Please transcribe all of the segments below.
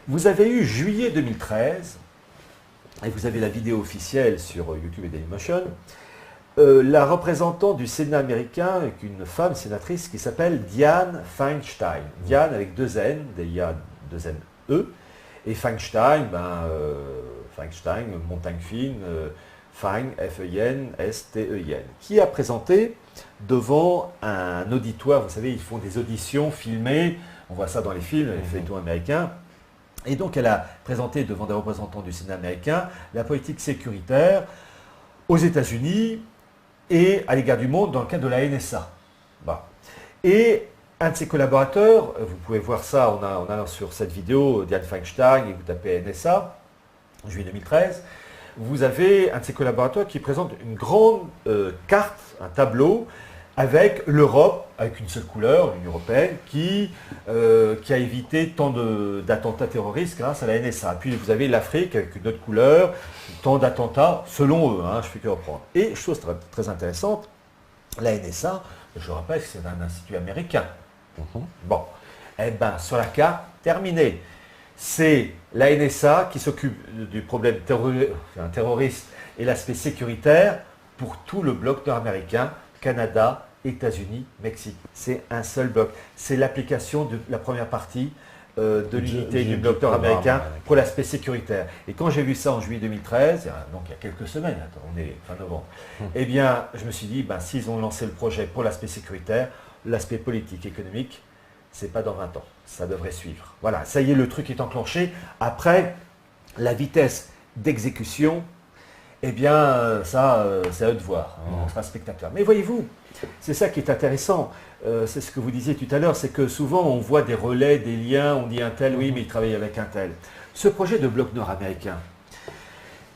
Vous avez eu juillet 2013, et vous avez la vidéo officielle sur YouTube et Dailymotion, la représentante du Sénat américain, avec une femme sénatrice qui s'appelle Dianne Feinstein. Dianne avec deux N, deux N, E, et Feinstein, Feinstein, montagne fine, Fein, F-E-I-N, S-T-E-I-N, qui a présenté devant un auditoire, vous savez, ils font des auditions filmées, on voit ça dans les films, les feuilletons américains, et donc elle a présenté devant des représentants du Sénat américain la politique sécuritaire aux États-Unis et à l'égard du monde dans le cadre de la NSA. Bon. Et un de ses collaborateurs, vous pouvez voir ça en allant sur cette vidéo, Dianne Feinstein, et vous tapez NSA, juillet 2013, vous avez un de ses collaborateurs qui présente une grande carte, un tableau, avec l'Europe, avec une seule couleur, l'Union européenne, qui a évité tant d'attentats terroristes grâce à la NSA. Puis vous avez l'Afrique avec une autre couleur, tant d'attentats, selon eux, je ne fais que reprendre. Et chose très, très intéressante, la NSA, je rappelle que c'est un institut américain. Bon, eh bien, sur la carte, terminé. C'est la NSA qui s'occupe du problème terroriste et l'aspect sécuritaire pour tout le bloc nord-américain, Canada, États-Unis, Mexique. C'est un seul bloc. C'est l'application de la première partie de l'unité du bloc nord-américain pour l'aspect sécuritaire. Et quand j'ai vu ça en juillet 2013, donc il y a quelques semaines, on est fin novembre, eh bien, je me suis dit, s'ils ont lancé le projet pour l'aspect sécuritaire, l'aspect politique, économique, c'est pas dans 20 ans. Ça devrait suivre. Voilà, ça y est, le truc est enclenché. Après, la vitesse d'exécution, eh bien, ça, c'est à eux de voir. On sera spectateur. Mais voyez-vous, c'est ça qui est intéressant. C'est ce que vous disiez tout à l'heure, c'est que souvent, on voit des relais, des liens, on dit un tel, oui, mais il travaille avec un tel. Ce projet de bloc nord-américain,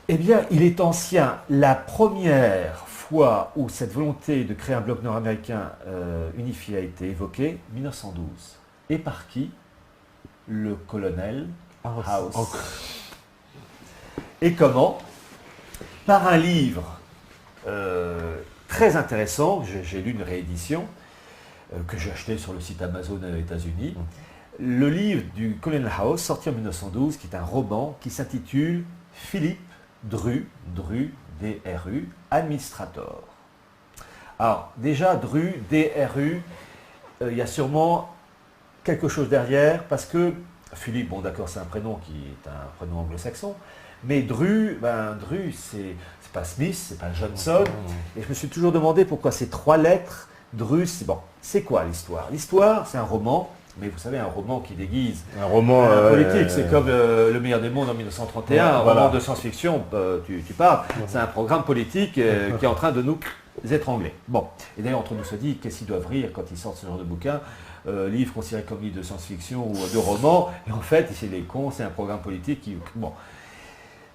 eh bien, il est ancien. La première fois où cette volonté de créer un bloc nord-américain unifié a été évoquée, 1912. Et par qui? Le colonel House. Et comment? Par un livre très intéressant, j'ai lu une réédition que j'ai acheté sur le site Amazon aux États-Unis. Le livre du colonel House, sorti en 1912, qui est un roman qui s'intitule Philippe Dru, D-R-U, Administrator. Alors, déjà, Dru, D-R-U, il y a sûrement quelque chose derrière, parce que Philippe, bon d'accord, c'est un prénom qui est un prénom anglo-saxon, mais Dru, Dru, c'est pas Smith, c'est pas Johnson, et je me suis toujours demandé pourquoi ces trois lettres, Dru, c'est quoi l'histoire? L'histoire, c'est un roman, mais vous savez, un roman qui déguise un roman politique, c'est comme Le meilleur des mondes en 1931, un roman de science-fiction, tu parles, c'est un programme politique qui est en train de nous étrangler. Bon, et d'ailleurs, entre nous se dit, qu'est-ce qu'ils doivent rire quand ils sortent ce genre de bouquin, livre considéré comme livre de science-fiction ou de roman, et en fait, c'est les cons, c'est un programme politique qui... Bon.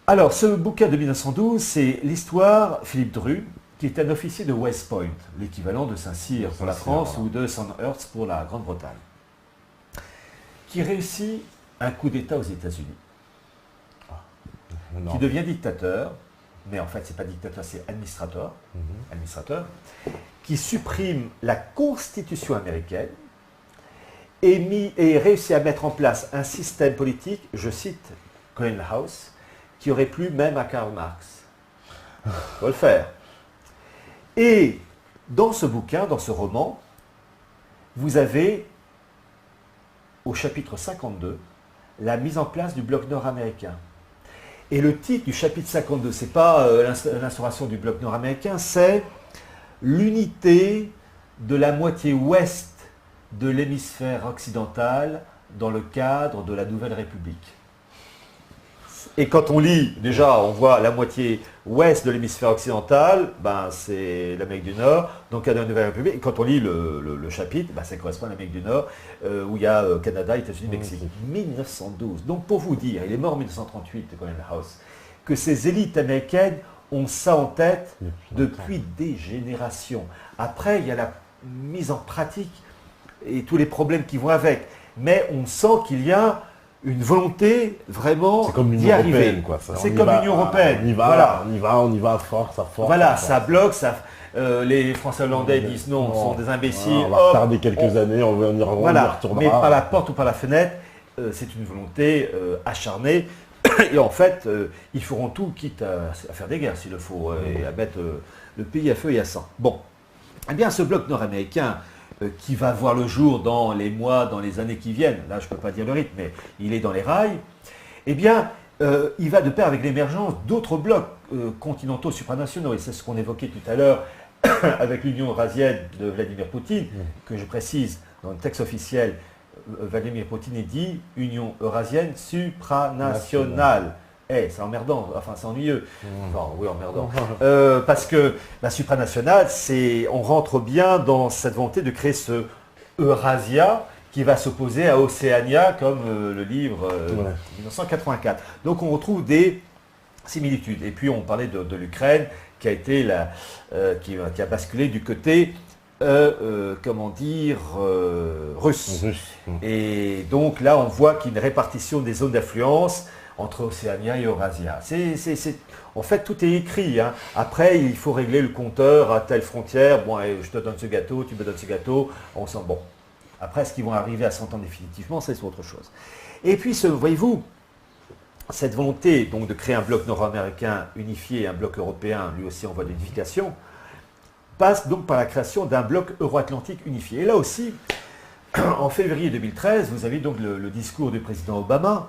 Alors, ce bouquin de 1912, c'est l'histoire Philippe Dru, qui est un officier de West Point, l'équivalent de Saint-Cyr pour la France ou de Sandhurst pour la Grande-Bretagne, qui réussit un coup d'État aux États-Unis, qui devient dictateur, mais en fait, c'est pas dictateur, c'est administrateur, qui supprime la Constitution américaine et réussit à mettre en place un système politique, je cite Colonel House, qui aurait plu même à Karl Marx. Il faut le faire. Et dans ce bouquin, dans ce roman, vous avez, au chapitre 52, la mise en place du bloc nord-américain. Et le titre du chapitre 52, ce n'est pas l'instauration du bloc nord-américain, c'est l'unité de la moitié ouest de l'hémisphère occidental dans le cadre de la Nouvelle République. Et quand on lit, déjà, on voit la moitié ouest de l'hémisphère occidental, c'est l'Amérique du Nord, donc il y a la Nouvelle République. Et quand on lit le chapitre, ça correspond à l'Amérique du Nord, où il y a Canada, États-Unis, Mexique. 1912. Donc pour vous dire, il est mort en 1938, le colonel House, que ces élites américaines ont ça en tête depuis des générations. Après, il y a la mise en pratique et tous les problèmes qui vont avec. Mais on sent qu'il y a une volonté vraiment d'y arriver. C'est comme l'Union européenne. On y va à force, Voilà, ça bloque, les Français hollandais disent non, on sont des imbéciles. On va retarder quelques années, on y retournera. Voilà, mais par la porte ou par la fenêtre. c'est une volonté acharnée. Et en fait, ils feront tout, quitte à faire des guerres s'il le faut, et à mettre le pays à feu et à sang. Bon, eh bien ce bloc nord-américain qui va voir le jour dans les mois, dans les années qui viennent, là je ne peux pas dire le rythme, mais il est dans les rails, eh bien il va de pair avec l'émergence d'autres blocs continentaux supranationaux. Et c'est ce qu'on évoquait tout à l'heure avec l'Union eurasienne de Vladimir Poutine, que je précise dans le texte officiel. Vladimir Poutine est dit Union eurasienne supranationale. Eh, c'est emmerdant, enfin c'est ennuyeux. Enfin, oui, emmerdant. Parce que la supranationale, on rentre bien dans cette volonté de créer ce Eurasia qui va s'opposer à Océania, comme le livre 1984. Donc on retrouve des similitudes. Et puis on parlait de l'Ukraine, qui a été qui a basculé du côté comment dire, russe. Et donc là, on voit qu'il y a une répartition des zones d'influence entre Océania et Eurasia. En fait, tout est écrit. Hein. Après, il faut régler le compteur à telle frontière. Bon, je te donne ce gâteau, tu me donnes ce gâteau. On sent bon. Après, est-ce qu'ils vont arriver à s'entendre définitivement? C'est autre chose. Et puis, voyez-vous, cette volonté donc, de créer un bloc nord-américain unifié et un bloc européen, lui aussi en voie d'unification, passe donc par la création d'un bloc euro-atlantique unifié. Et là aussi, en février 2013, vous avez donc le discours du président Obama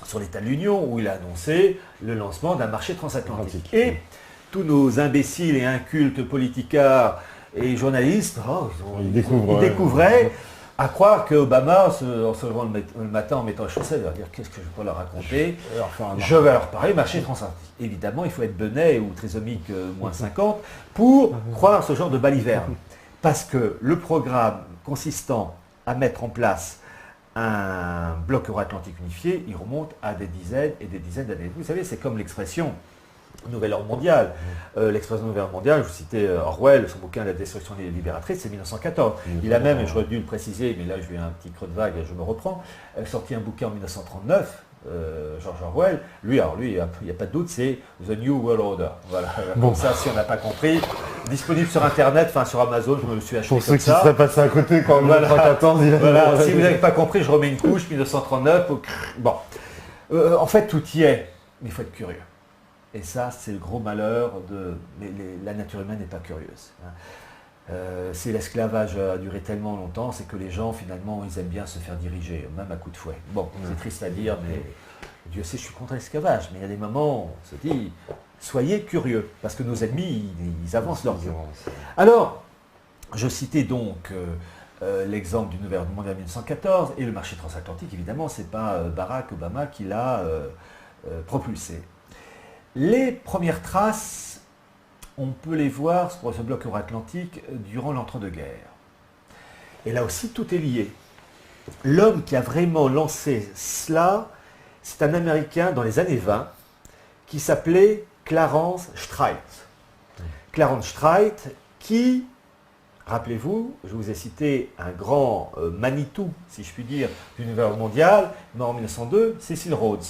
sur l'état de l'Union, où il a annoncé le lancement d'un marché transatlantique. Et tous nos imbéciles et incultes politicards et journalistes, ils découvraient à croire qu'Obama, en se levant le matin en mettant les chaussettes, va dire qu'est-ce que je peux leur raconter, je vais leur parler marché transatlantique. Évidemment, il faut être benet ou trisomique moins 50 pour croire ce genre de baliverne. Parce que le programme consistant à mettre en place un bloc euro-atlantique unifié, il remonte à des dizaines et des dizaines d'années. Vous savez, c'est comme l'expression Nouvelle Ordre mondiale. L'expression Nouvelle Ordre mondiale, je vous citais Orwell, son bouquin La destruction des libératrices, c'est 1914. Il a même, et j'aurais dû le préciser, mais là je vais un petit creux de vague, je me reprends, sorti un bouquin en 1939, George Orwell. Lui, il n'y a pas de doute, c'est The New World Order. Voilà. Bon, ça, si on n'a pas compris, disponible sur Internet, enfin sur Amazon, je me le suis acheté. Pour ceux qui seraient passés à côté quand même, voilà. Si vous n'avez pas compris, je remets une couche, 1939. Bon. En fait, tout y est, mais il faut être curieux. Et ça, c'est le gros malheur mais la nature humaine n'est pas curieuse. Si l'esclavage a duré tellement longtemps, c'est que les gens, finalement, ils aiment bien se faire diriger, même à coups de fouet. Bon, c'est triste à dire, mais Dieu sait, je suis contre l'esclavage. Mais il y a des moments où on se dit, soyez curieux, parce que nos ennemis, ils avancent leur vie. Alors, je citais donc l'exemple du Nouvel Ordre mondial 1914, et le marché transatlantique, évidemment, ce n'est pas Barack Obama qui l'a propulsé. Les premières traces, on peut les voir pour ce bloc euro-atlantique durant l'entre-deux-guerres. Et là aussi, tout est lié. L'homme qui a vraiment lancé cela, c'est un Américain dans les années 20 qui s'appelait Clarence Streit. Clarence Streit qui, rappelez-vous, je vous ai cité un grand Manitou, si je puis dire, du Nouvel Ordre mondial, mort en 1902, Cecil Rhodes.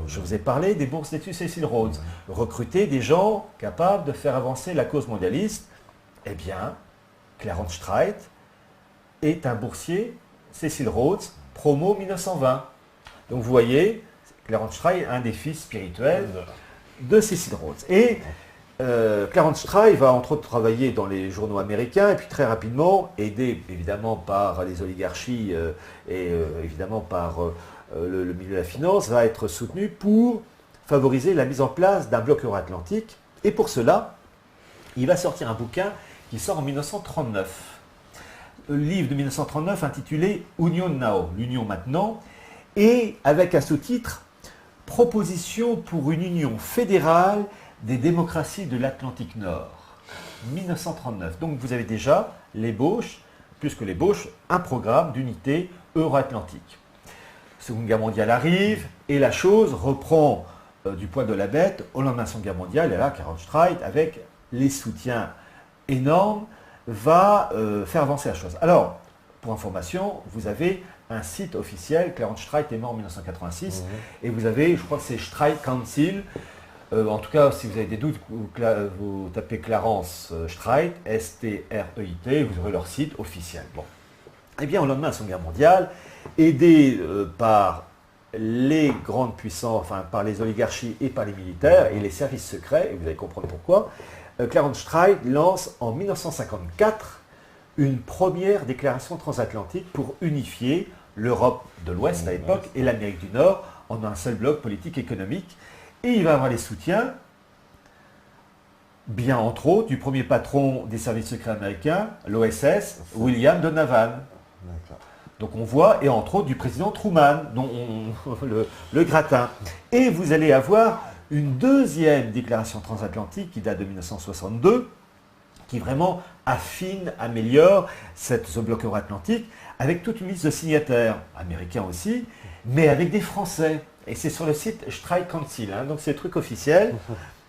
Je vous ai parlé des bourses d'études Cecil Rhodes. Recruter des gens capables de faire avancer la cause mondialiste. Eh bien, Clarence Streit est un boursier Cecil Rhodes, promo 1920. Donc vous voyez, Clarence Streit est un des fils spirituels de Cecil Rhodes. Et Clarence Streit va entre autres travailler dans les journaux américains et puis très rapidement, aidé évidemment par les oligarchies et évidemment par le milieu de la finance, va être soutenu pour favoriser la mise en place d'un bloc euro-atlantique. Et pour cela, il va sortir un bouquin qui sort en 1939. Le livre de 1939 intitulé Union Now, l'Union maintenant, et avec un sous-titre Proposition pour une union fédérale des démocraties de l'Atlantique Nord, 1939. Donc vous avez déjà l'ébauche, plus que l'ébauche, un programme d'unité euro-atlantique. La Seconde Guerre mondiale arrive et la chose reprend du poil de la bête au lendemain de la Seconde Guerre mondiale. Et là, Clarence Streit, avec les soutiens énormes, va faire avancer la chose. Alors, pour information, vous avez un site officiel, Clarence Streit est mort en 1986, et vous avez, je crois que c'est Streit Council. En tout cas, si vous avez des doutes, vous tapez Clarence Streit, S-T-R-E-I-T, vous aurez leur site officiel. Bon. Eh bien, au lendemain de la Seconde Guerre mondiale, aidé par les grandes puissances, enfin par les oligarchies et par les militaires et les services secrets, et vous allez comprendre pourquoi, Clarenstrait lance en 1954 une première déclaration transatlantique pour unifier l'Europe de l'Ouest à l'époque et l'Amérique du Nord en un seul bloc politique et économique. Et il va avoir les soutiens, bien entre autres, du premier patron des services secrets américains, l'OSS, William Donovan. Donc on voit, et entre autres du président Truman, dont le gratin. Et vous allez avoir une deuxième déclaration transatlantique qui date de 1962, qui vraiment affine, améliore ce bloc euro-atlantique, avec toute une liste de signataires, américains aussi, mais avec des Français. Et c'est sur le site Strike Council, hein, donc c'est le truc officiel.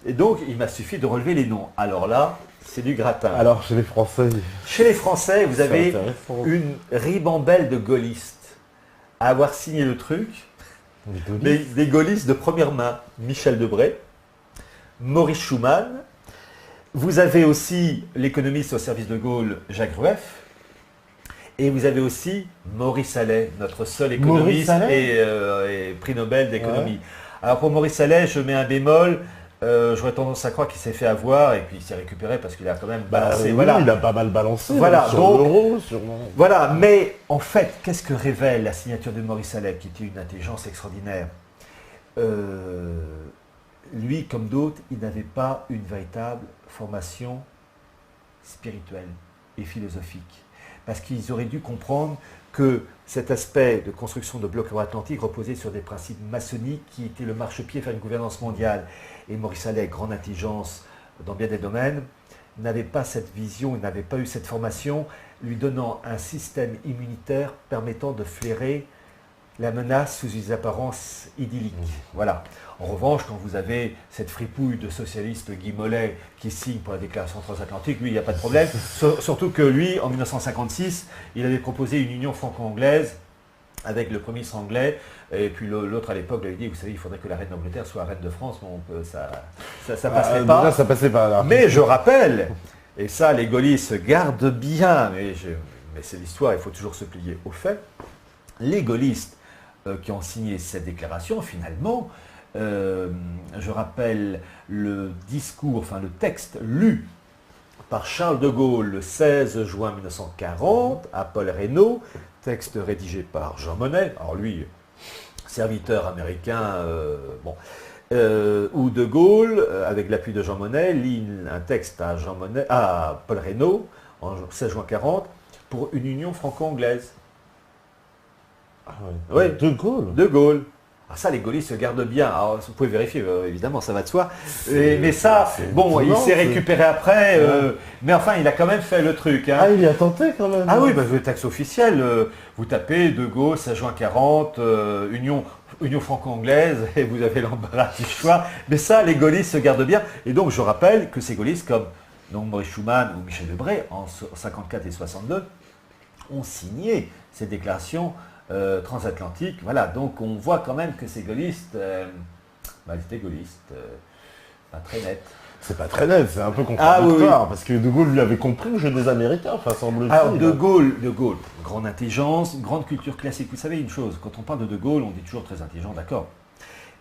Et donc il m'a suffi de relever les noms. Alors là, c'est du gratin. Alors chez les Français... Chez les Français, vous avez une ribambelle de gaullistes à avoir signé le truc. Des gaullistes de première main. Michel Debré, Maurice Schumann. Vous avez aussi l'économiste au service de Gaulle, Jacques Rueff. Et vous avez aussi Maurice Allais, notre seul économiste et prix Nobel d'économie. Ouais. Alors pour Maurice Allais, je mets un bémol. J'aurais tendance à croire qu'il s'est fait avoir et puis il s'est récupéré parce qu'il a quand même balancé. Voilà. Il a pas mal balancé voilà, sur donc, l'euro. Voilà, mais en fait, qu'est-ce que révèle la signature de Maurice Allais, qui était une intelligence extraordinaire? Lui, comme d'autres, il n'avait pas une véritable formation spirituelle et philosophique. Parce qu'ils auraient dû comprendre que cet aspect de construction de bloc euro-atlantique reposait sur des principes maçonniques qui étaient le marchepied vers une gouvernance mondiale. Et Maurice Allais, avec grande intelligence dans bien des domaines, n'avait pas cette vision, il n'avait pas eu cette formation, lui donnant un système immunitaire permettant de flairer la menace sous des apparences idylliques. Voilà. En revanche, quand vous avez cette fripouille de socialiste Guy Mollet qui signe pour la déclaration transatlantique, lui, il n'y a pas de problème. Surtout que lui, en 1956, il avait proposé une union franco-anglaise avec le premier ministre anglais, et puis l'autre à l'époque lui avait dit, vous savez, il faudrait que la reine d'Angleterre soit reine de France, donc ça passerait pas. Déjà, ça passait pas là. Mais je rappelle, et ça les gaullistes se gardent bien, mais c'est l'histoire, il faut toujours se plier aux faits, les gaullistes qui ont signé cette déclaration, finalement, je rappelle le discours, enfin le texte lu par Charles de Gaulle le 16 juin 1940 à Paul Reynaud, texte rédigé par Jean Monnet, alors lui, serviteur américain, où de Gaulle, avec l'appui de Jean Monnet, lit un texte à Paul Reynaud, en 16 juin 40, pour une union franco-anglaise. Ah ouais. Oui. De Gaulle. Alors ça, les gaullistes se gardent bien. Alors, vous pouvez vérifier, évidemment, ça va de soi. Mais ça, bon, il s'est récupéré après. Mais enfin, il a quand même fait le truc. Hein. Ah, il y a tenté quand même. Ah oui, le texte officiel, vous tapez De Gaulle, 16 juin 40, Union franco-anglaise, et vous avez l'embarras du choix. Mais ça, les gaullistes se gardent bien. Et donc, je rappelle que ces gaullistes, comme Maurice Schumann ou Michel Debré, en 54 et 62, ont signé ces déclarations transatlantique, voilà, donc on voit quand même que ces gaullistes, ils étaient gaullistes, pas très nets. C'est pas très net, c'est un peu contradictoire, parce que De Gaulle lui avait compris le jeu des Américains, enfin semble-t-il. Alors De Gaulle, grande intelligence, grande culture classique. Vous savez une chose, quand on parle de Gaulle, on dit toujours très intelligent, d'accord.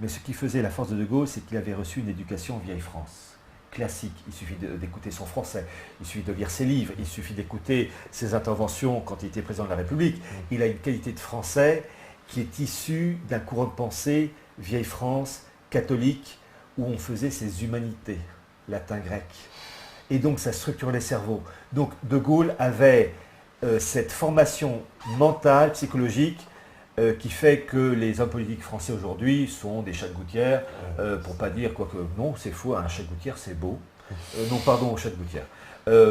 Mais ce qui faisait la force de Gaulle, c'est qu'il avait reçu une éducation vieille France. Classique, il suffit d'écouter son français, il suffit de lire ses livres, il suffit d'écouter ses interventions quand il était président de la République. Il a une qualité de français qui est issue d'un courant de pensée vieille France, catholique, où on faisait ses humanités, latin, grec. Et donc ça structurait les cerveaux. Donc De Gaulle avait cette formation mentale, psychologique, qui fait que les hommes politiques français aujourd'hui sont des chats de gouttière, pour pas dire quoi que non, c'est faux, un chat de gouttière c'est beau. Non, pardon, chat de gouttière.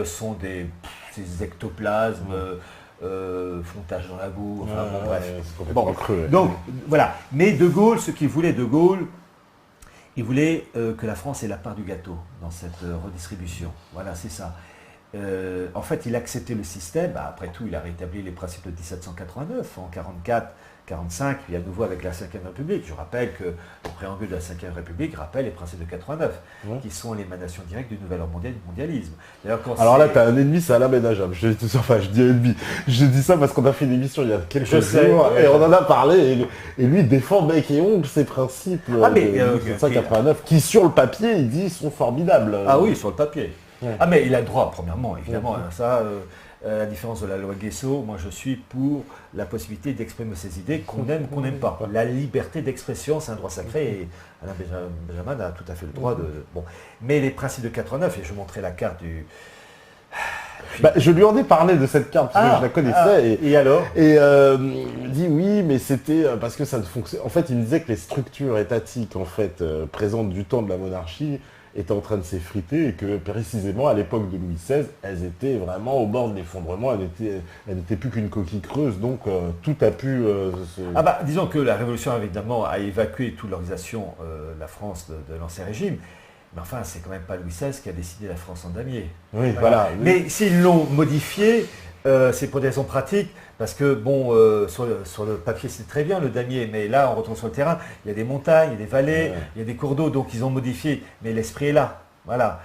Sont des ectoplasmes, fontage dans la boue, enfin bon, bref. Creux, donc voilà. Mais De Gaulle, ce qu'il voulait, De Gaulle, il voulait que la France ait la part du gâteau dans cette redistribution. Voilà, c'est ça. en fait, il acceptait le système. Après tout, il a rétabli les principes de 1789, en 44, 45, puis à nouveau avec la Ve République. Je rappelle que le préambule de la Ve République rappelle les principes de 89, qui sont l'émanation directe du nouvel ordre mondial, du mondialisme. Alors là, tu as un ennemi, c'est Alain Ménageable. Je dis ennemi. Je dis ça parce qu'on a fait une émission il y a quelques jours, et on en a parlé, et lui défend bec et ongle ces principes de 1789, qui sur le papier, il dit, sont formidables. Ah oui, sur le papier. Mais il a le droit, premièrement, évidemment, ça... à la différence de la loi Guesso, moi je suis pour la possibilité d'exprimer ses idées, qu'on aime ou qu'on n'aime pas. La liberté d'expression, c'est un droit sacré, et Alain Benjamin a tout à fait le droit de... Bon. Mais les principes de 89, et je montrais la carte du... je lui en ai parlé de cette carte, parce que je la connaissais. Et alors il me dit oui, mais c'était parce que ça ne fonctionne... En fait, il me disait que les structures étatiques, en fait, présentes du temps de la monarchie, étaient en train de s'effriter et que précisément à l'époque de Louis XVI, elles étaient vraiment au bord de l'effondrement, elles n'étaient plus qu'une coquille creuse, donc tout a pu... disons que la Révolution évidemment a évacué toute l'organisation de la France de l'Ancien Régime, mais enfin c'est quand même pas Louis XVI qui a décidé la France en damier. Oui, voilà. Mais s'ils l'ont modifié, c'est pour des raisons pratiques, parce que bon, sur le papier c'est très bien le damier, mais là on retourne sur le terrain, il y a des montagnes, il y a des vallées, il y a des cours d'eau, donc ils ont modifié, mais l'esprit est là, voilà.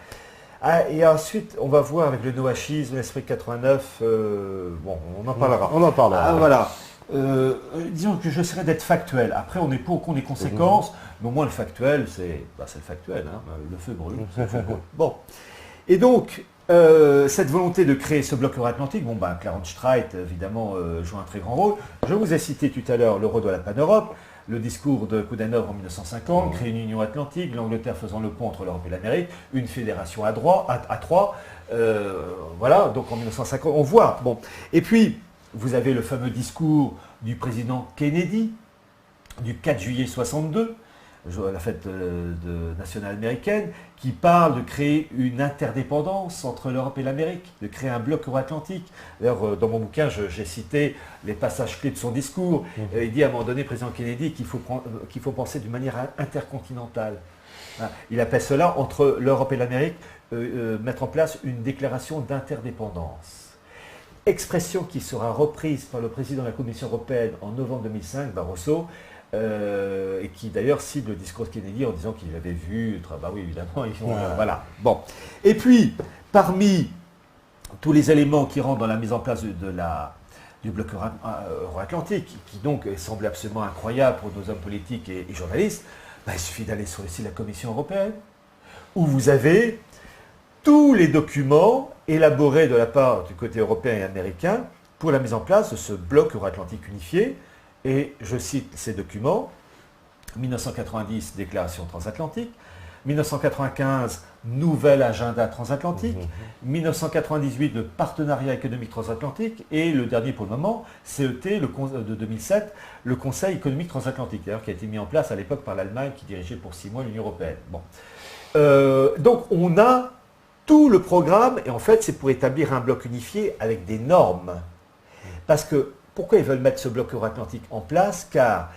Et ensuite, on va voir avec le noachisme, l'esprit 89, on en parlera. On en parlera. Voilà. Disons que j'essaierai d'être factuel. Après, on est pour qu'on ait conséquences, mais au moins le factuel, c'est le factuel, hein. Le feu brûle. Bon. Et donc, cette volonté de créer ce bloc euro-atlantique, Clarenstrait, évidemment, joue un très grand rôle. Je vous ai cité tout à l'heure l'euro de la pan-Europe, le discours de Coudenhove en 1950, créer une union atlantique, l'Angleterre faisant le pont entre l'Europe et l'Amérique, une fédération à trois. Voilà, donc en 1950, on voit. Bon. Et puis, vous avez le fameux discours du président Kennedy, du 4 juillet 62, la fête nationale américaine, qui parle de créer une interdépendance entre l'Europe et l'Amérique, de créer un bloc euro-atlantique. D'ailleurs, dans mon bouquin, j'ai cité les passages clés de son discours. Il dit à un moment donné, président Kennedy, qu'il faut penser d'une manière intercontinentale. Il appelle cela, entre l'Europe et l'Amérique, mettre en place une déclaration d'interdépendance. Expression qui sera reprise par le président de la Commission européenne en novembre 2005, Barroso, et qui d'ailleurs cible le discours de Kennedy en disant qu'il avait vu, oui évidemment, voilà. Bon. Et puis, parmi tous les éléments qui rentrent dans la mise en place du bloc euro-atlantique, qui donc semble absolument incroyable pour nos hommes politiques et journalistes, il suffit d'aller sur le site de la Commission européenne, où vous avez tous les documents élaborés de la part du côté européen et américain pour la mise en place de ce bloc euro-atlantique unifié. Et je cite ces documents, 1990, déclaration transatlantique, 1995, nouvel agenda transatlantique, 1998, le partenariat économique transatlantique, et le dernier pour le moment, CET de 2007, le Conseil économique transatlantique, d'ailleurs qui a été mis en place à l'époque par l'Allemagne qui dirigeait pour 6 mois l'Union européenne. Bon. Donc on a tout le programme, et en fait c'est pour établir un bloc unifié avec des normes. Parce que, pourquoi ils veulent mettre ce bloc euro-atlantique en place? Car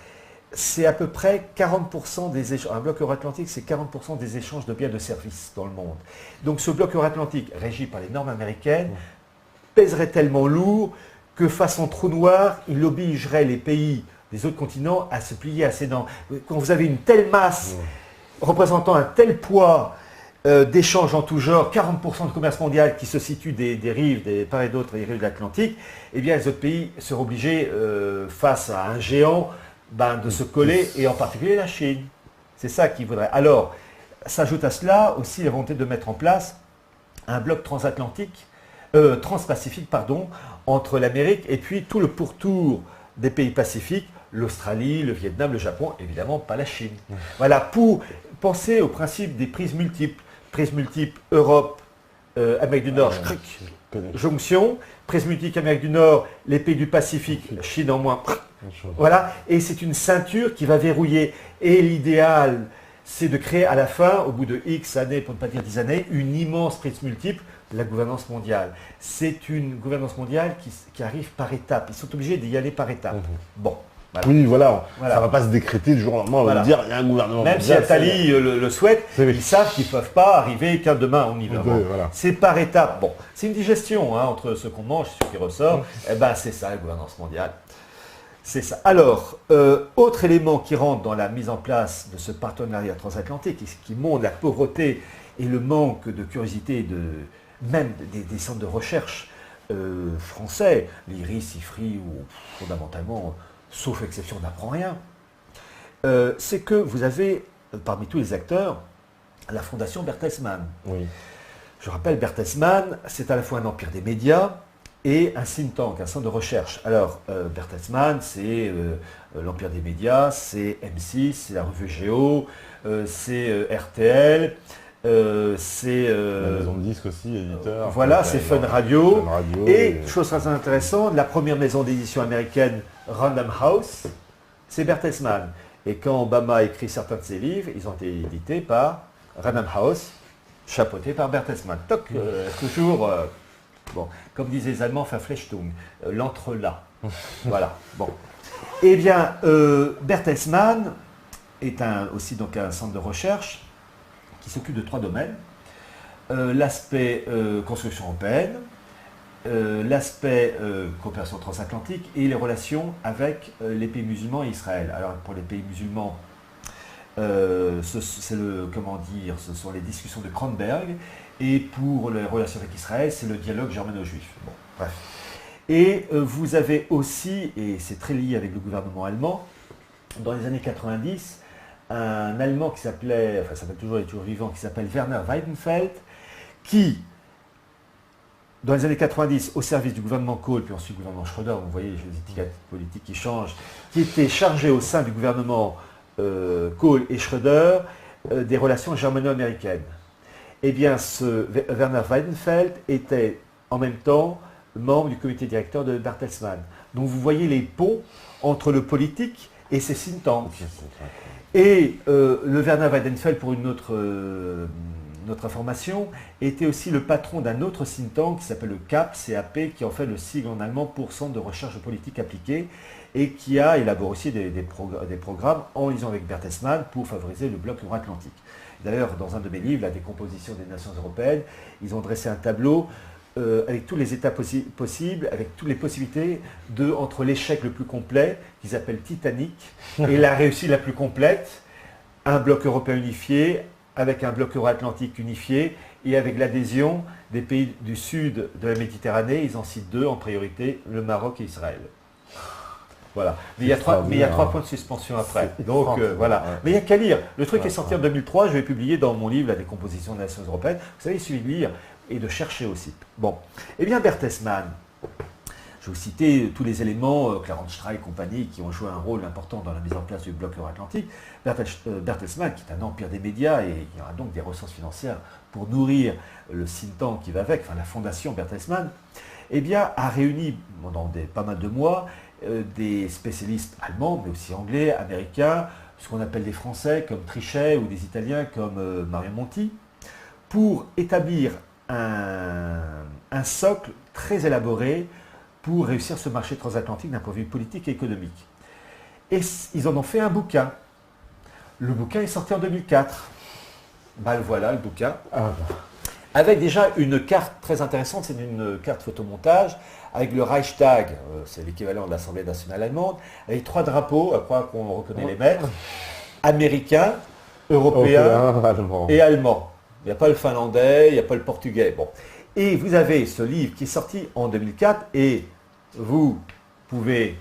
c'est à peu près 40% des échanges. Un bloc euro-atlantique, c'est 40% des échanges de biens et de services dans le monde. Donc ce bloc euro-atlantique, régi par les normes américaines, pèserait tellement lourd que, façon trou noir, il obligerait les pays des autres continents à se plier à ces normes. Quand vous avez une telle masse représentant un tel poids d'échanges en tout genre, 40% de commerce mondial qui se situe des rives, des part et d'autre des rives de l'Atlantique, eh bien les autres pays seront obligés, face à un géant, de se coller, et en particulier la Chine. C'est ça qu'ils voudraient. Alors, s'ajoute à cela aussi la volonté de mettre en place un bloc transpacifique, entre l'Amérique et puis tout le pourtour des pays pacifiques, l'Australie, le Vietnam, le Japon, évidemment pas la Chine. Voilà, pour penser au principe des prises multiples. Prise multiple Europe, Amérique du Nord, jonction. Prise multiple Amérique du Nord, les pays du Pacifique, Chine en moins. Voilà, et c'est une ceinture qui va verrouiller. Et l'idéal, c'est de créer à la fin, au bout de X années, pour ne pas dire 10 années, une immense prise multiple, la gouvernance mondiale. C'est une gouvernance mondiale qui arrive par étapes. Ils sont obligés d'y aller par étapes. Bon, Voilà. Oui, voilà. Voilà. Ça ne va pas se décréter du jour au lendemain, on Voilà. va dire il y a un gouvernement Même si mondial, Attali le souhaite, C'est- ils savent qu'ils ne peuvent pas arriver qu'à demain on y va. Oui, Bon. voilà. C'est par étapes. Bon, c'est une digestion hein, entre ce qu'on mange et ce qui ressort. Eh ben, c'est ça, la gouvernance mondiale. C'est ça. Alors, autre élément qui rentre dans la mise en place de ce partenariat transatlantique, et ce qui montre la pauvreté et le manque de curiosité même des centres de recherche français, l'IRIS, IFRI, ou fondamentalement, sauf exception, on n'apprend rien, c'est que vous avez, parmi tous les acteurs, la fondation Bertelsmann. Oui. Je rappelle, Bertelsmann, c'est à la fois un empire des médias et un think tank, un centre de recherche. Alors, Bertelsmann, c'est l'empire des médias, c'est M6, c'est la revue Géo, c'est RTL, c'est... La maison de disques aussi, éditeur. voilà, c'est Fun Radio. Fun Radio Et, chose très intéressante, la première maison d'édition américaine, Random House, c'est Bertelsmann. Et quand Obama a écrit certains de ses livres, ils ont été édités par Random House, chapeauté par Bertelsmann. Toc, toujours, bon, comme disaient les Allemands, Verflechtung, l'entrelac. Voilà, bon. Eh bien, Bertelsmann est aussi donc un centre de recherche qui s'occupe de 3 domaines. L'aspect construction européenne, l'aspect coopération transatlantique et les relations avec les pays musulmans et Israël. Alors pour les pays musulmans, ce sont les discussions de Kronberg, et pour les relations avec Israël, c'est le dialogue germano-juif. Bon, bref. Et vous avez aussi, et c'est très lié avec le gouvernement allemand, dans les années 90, un Allemand qui s'appelait, enfin ça s'appelle toujours, il est toujours vivant, qui s'appelle Werner Weidenfeld, qui, dans les années 90, au service du gouvernement Kohl, puis ensuite du gouvernement Schröder, vous voyez les étiquettes politiques qui changent, qui était chargé au sein du gouvernement Kohl et Schröder des relations germano-américaines. Eh bien, ce Werner Weidenfeld était en même temps membre du comité directeur de Bertelsmann. Donc vous voyez les ponts entre le politique et ses think tanks. Et le Werner Weidenfeld, pour une autre information, était aussi le patron d'un autre think tank qui s'appelle le CAP, qui est en fait le sigle en allemand pour Centre de recherche politique appliquée, et qui a élaboré aussi des programmes en liaison avec Bertelsmann pour favoriser le bloc euro-atlantique. D'ailleurs, dans un de mes livres, La décomposition des nations européennes, ils ont dressé un tableau avec tous les états possibles, avec toutes les possibilités entre l'échec le plus complet, qu'ils appellent Titanic, et la réussite la plus complète, un bloc européen unifié, avec un bloc euro-atlantique unifié, et avec l'adhésion des pays du sud de la Méditerranée. Ils en citent 2 en priorité, le Maroc et Israël. Voilà. Mais il y a 3 points de suspension après. Donc voilà. Mais il n'y a qu'à lire. Le truc est sorti en 2003, je vais publier dans mon livre La décomposition des nations européennes. Vous savez, il suffit de lire et de chercher aussi. Bon. Eh bien, Bertelsmann, je vais vous citer tous les éléments, Clarence Strauss et compagnie, qui ont joué un rôle important dans la mise en place du bloc euro-atlantique. Bertelsmann, qui est un empire des médias, et il y aura donc des ressources financières pour nourrir le think tank qui va avec, enfin la fondation Bertelsmann, eh bien, a réuni pendant pas mal de mois des spécialistes allemands, mais aussi anglais, américains, ce qu'on appelle des Français comme Trichet, ou des Italiens comme Mario Monti, pour établir un socle très élaboré pour réussir ce marché transatlantique d'un point de vue politique et économique. Et ils en ont fait un bouquin. Le bouquin est sorti en 2004. Ben voilà le bouquin. Avec déjà une carte très intéressante, c'est une carte photomontage, avec le Reichstag, c'est l'équivalent de l'Assemblée nationale allemande, avec 3 drapeaux, à croire qu'on reconnaît les maîtres, américains, européens et allemands. Il n'y a pas le finlandais, il n'y a pas le portugais. Bon. Et vous avez ce livre qui est sorti en 2004 et vous pouvez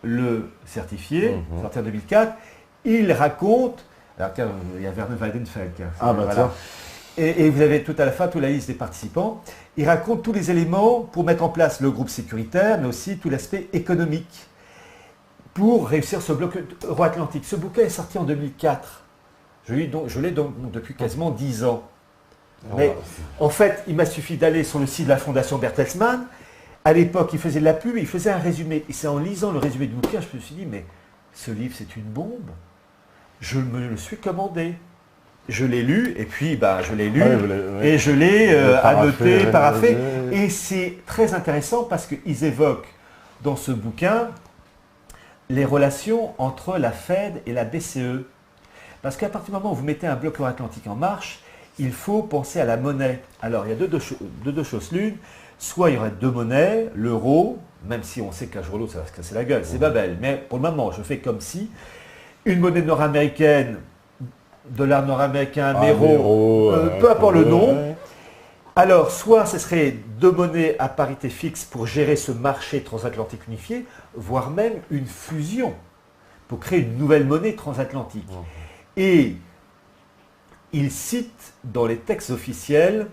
le certifier, sorti en 2004. Il raconte, alors il y a Werner Weidenfeld. Tiens. Et vous avez tout à la fin toute la liste des participants. Il raconte tous les éléments pour mettre en place le groupe sécuritaire, mais aussi tout l'aspect économique pour réussir ce bloc euro-atlantique. Ce bouquin est sorti en 2004. Je l'ai donc depuis quasiment 10 ans. Mais en fait, il m'a suffi d'aller sur le site de la Fondation Bertelsmann. À l'époque, il faisait de la pub, il faisait un résumé. Et c'est en lisant le résumé du bouquin, je me suis dit, mais ce livre, c'est une bombe. Je me le suis commandé. Je l'ai lu, et puis je l'ai lu, et je l'ai annoté, paraphé. Et c'est très intéressant parce qu'ils évoquent dans ce bouquin les relations entre la Fed et la BCE. Parce qu'à partir du moment où vous mettez un bloc euro-atlantique en marche, il faut penser à la monnaie. Alors, il y a deux choses l'une. Soit il y aurait deux monnaies, l'euro, même si on sait qu'un jour ou l'autre ça va se casser la gueule, c'est Babel. Mais pour le moment, je fais comme si une monnaie nord-américaine, dollar nord-américain, euro, peu importe le nom. Ouais. Alors, soit ce serait deux monnaies à parité fixe pour gérer ce marché transatlantique unifié, voire même une fusion pour créer une nouvelle monnaie transatlantique. Et il cite dans les textes officiels,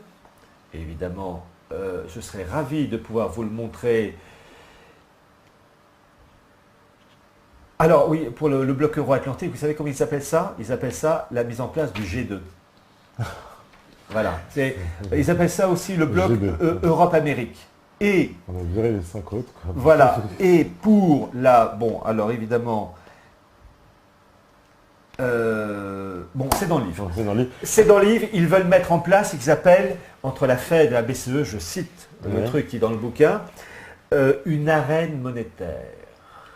et évidemment, je serais ravi de pouvoir vous le montrer. Alors oui, pour le bloc euro-atlantique, vous savez comment ils appellent ça? Ils appellent ça la mise en place du G2. Voilà. Ils appellent ça aussi le bloc Europe-Amérique. Et on a viré les 5 autres. Quoi. Voilà. Et pour la... Bon, alors évidemment... c'est dans le livre. C'est dans le livre. C'est dans le livre. Ils veulent mettre en place ce qu'ils appellent, entre la Fed et la BCE, je cite le truc qui est dans le bouquin, une arène monétaire.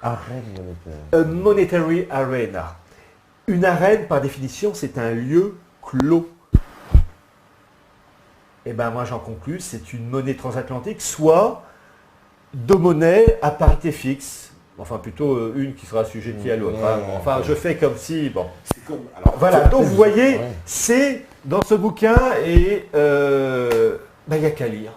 Arène monétaire. A monetary arena. Une arène, par définition, c'est un lieu clos. Et bien moi j'en conclus, c'est une monnaie transatlantique, soit deux monnaies à parité fixe. Enfin plutôt une qui sera assujettie à l'autre. Enfin je fais comme si... Bon. C'est comme... Alors, voilà, donc vous voyez, ouais. c'est dans ce bouquin et il n'y a qu'à lire.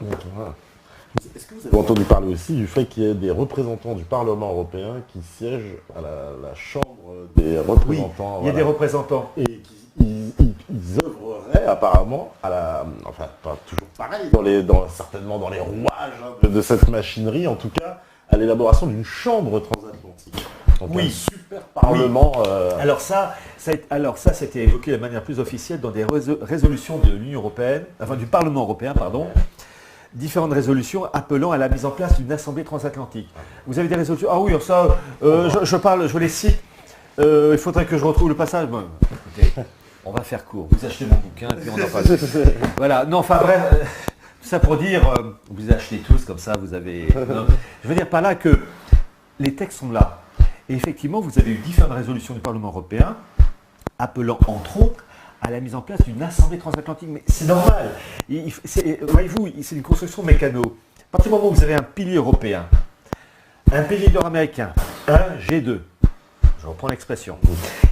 Est-ce que vous avez entendu parler aussi du fait qu'il y ait des représentants du Parlement européen qui siègent à la Chambre des représentants? Oui, il y a des représentants. Et ils œuvreraient apparemment à la... Enfin, pas toujours pareil, certainement dans les rouages de cette machinerie, en tout cas, à l'élaboration d'une chambre transatlantique. Donc oui. Un super parlement... Alors ça, c'était évoqué de manière plus officielle dans des résolutions de l'Union européenne, enfin du Parlement européen, pardon, différentes résolutions appelant à la mise en place d'une assemblée transatlantique. Vous avez des résolutions? Ah oui, ça, je les cite. Il faudrait que je retrouve le passage. Bon, écoutez, on va faire court. Vous achetez mon bouquin et puis on en parle. Voilà. Non, enfin bref, tout ça pour dire, vous achetez tous comme ça, vous avez. Non, je veux dire par là que les textes sont là. Et effectivement, vous avez eu différentes résolutions du Parlement européen appelant entre autres à la mise en place d'une assemblée transatlantique. Mais c'est normal. Voyez-vous, c'est une construction mécano. À partir du moment où vous avez un pilier européen, un pilier nord-américain, un G2, je reprends l'expression,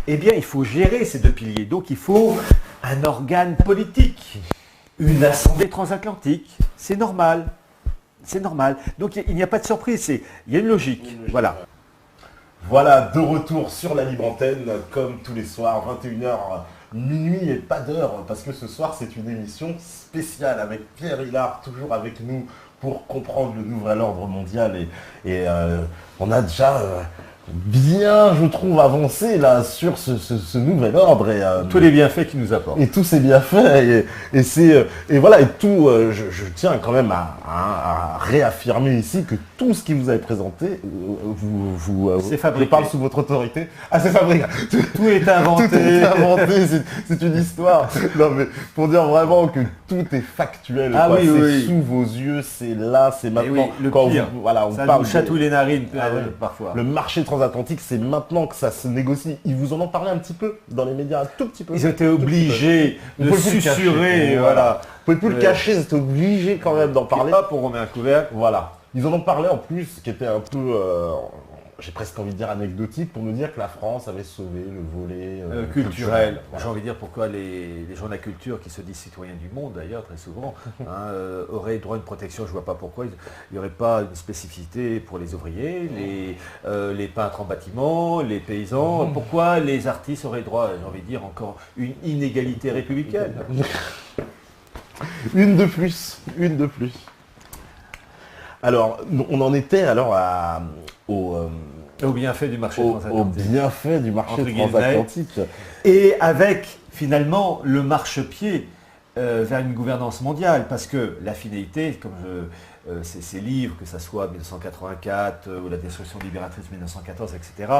eh bien il faut gérer ces deux piliers. Donc il faut un organe politique, une assemblée transatlantique. C'est normal. C'est normal. Donc il n'y a pas de surprise, il y a une logique. Voilà. Voilà, de retour sur la libre antenne, comme tous les soirs, 21h, minuit et pas d'heure, parce que ce soir c'est une émission spéciale avec Pierre Hillard, toujours avec nous pour comprendre le nouvel ordre mondial. Et on a déjà bien, je trouve, avancé là sur ce nouvel ordre. Et, tous les bienfaits qu'il nous apporte. Et tous ces bienfaits. Et voilà, et tout, je tiens quand même à réaffirmer ici que tout ce qui vous avez présenté, c'est fabriqué. Je parle sous votre autorité. Ah, c'est fabriqué. Tout est inventé. Tout est inventé, c'est une histoire. Non, mais pour dire vraiment que tout est factuel. Ah quoi. oui, c'est sous vos yeux, c'est là, c'est maintenant. Oui, le quand pire, voilà, on ça parle nous chatouille les narines parfois. parfois. Le marché transatlantique, c'est maintenant que ça se négocie. Ils vous en ont parlé un petit peu dans les médias, un tout petit peu. Ils étaient obligés de susurrer, voilà. Vous pouvez plus le cacher, ils étaient obligés quand même d'en parler. Hop, on remet un couvercle. Voilà. Ils en ont parlé en plus, ce qui était un peu, j'ai presque envie de dire anecdotique, pour nous dire que la France avait sauvé le volet culturel. Voilà. J'ai envie de dire pourquoi les gens de la culture, qui se disent citoyens du monde d'ailleurs très souvent, auraient droit à une protection. Je ne vois pas pourquoi il n'y aurait pas une spécificité pour les ouvriers, les peintres en bâtiment, les paysans. Pourquoi les artistes auraient droit, j'ai envie de dire, encore une inégalité républicaine. Une de plus. Alors, on en était alors au bienfait du marché transatlantique. Au bienfait du marché transatlantique. Et avec finalement le marchepied vers une gouvernance mondiale, parce que la finalité, comme ces livres, que ce soit 1984 ou la destruction libératrice 1914, etc.,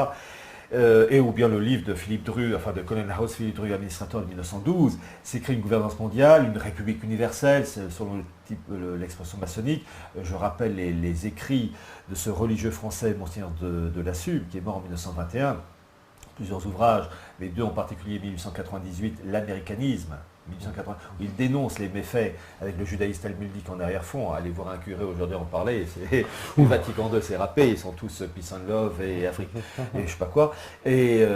et ou bien le livre de Philippe Dru, enfin de Colin House, Philippe Dru, administrateur de 1912, s'écrit une gouvernance mondiale, une république universelle, selon l'expression maçonnique. Je rappelle les écrits de ce religieux français, Monseigneur de La Sume, qui est mort en 1921, plusieurs ouvrages, mais deux en particulier, 1898, l'américanisme, 1880, où il dénonce les méfaits avec le judaïsme talmudique en arrière-fond. Allez voir un curé aujourd'hui en parler. Le Vatican II s'est râpé, ils sont tous peace and love et Afrique et je sais pas quoi. Et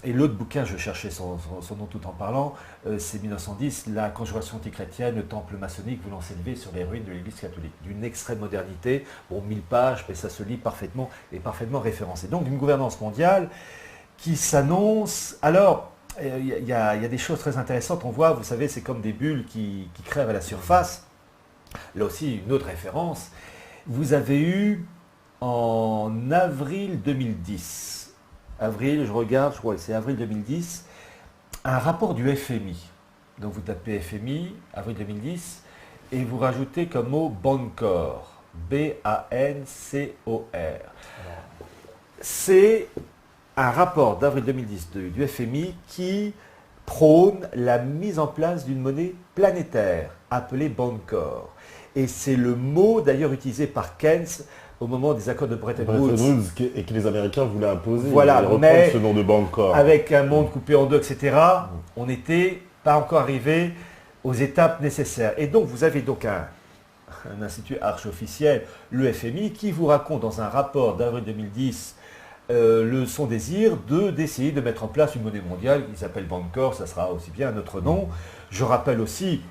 l'autre bouquin, je cherchais son nom tout en parlant, c'est 1910, la conjuration antichrétienne, le temple maçonnique voulant s'élever sur les ruines de l'Église catholique. D'une extrême modernité, bon, 1000 pages, mais ça se lit parfaitement et parfaitement référencé. Donc une gouvernance mondiale qui s'annonce. Alors, il y a des choses très intéressantes. On voit, vous savez, c'est comme des bulles qui crèvent à la surface. Là aussi, une autre référence. Vous avez eu en avril 2010, avril, je regarde, je crois que c'est avril 2010, un rapport du FMI. Donc vous tapez FMI, avril 2010, et vous rajoutez comme mot Bancor, B-A-N-C-O-R. C'est un rapport d'avril 2010 du FMI qui prône la mise en place d'une monnaie planétaire appelée Bancor. Et c'est le mot d'ailleurs utilisé par Keynes au moment des accords de Bretton Woods. Et que les Américains voulaient imposer. Voilà, mais ce nom de Bancor. Avec un monde coupé en deux, etc., on n'était pas encore arrivé aux étapes nécessaires. Et donc vous avez donc un institut archi-officiel, le FMI, qui vous raconte dans un rapport d'avril 2010 son désir d'essayer de mettre en place une monnaie mondiale qui s'appelle Bancor, ça sera aussi bien un autre nom. Je rappelle aussi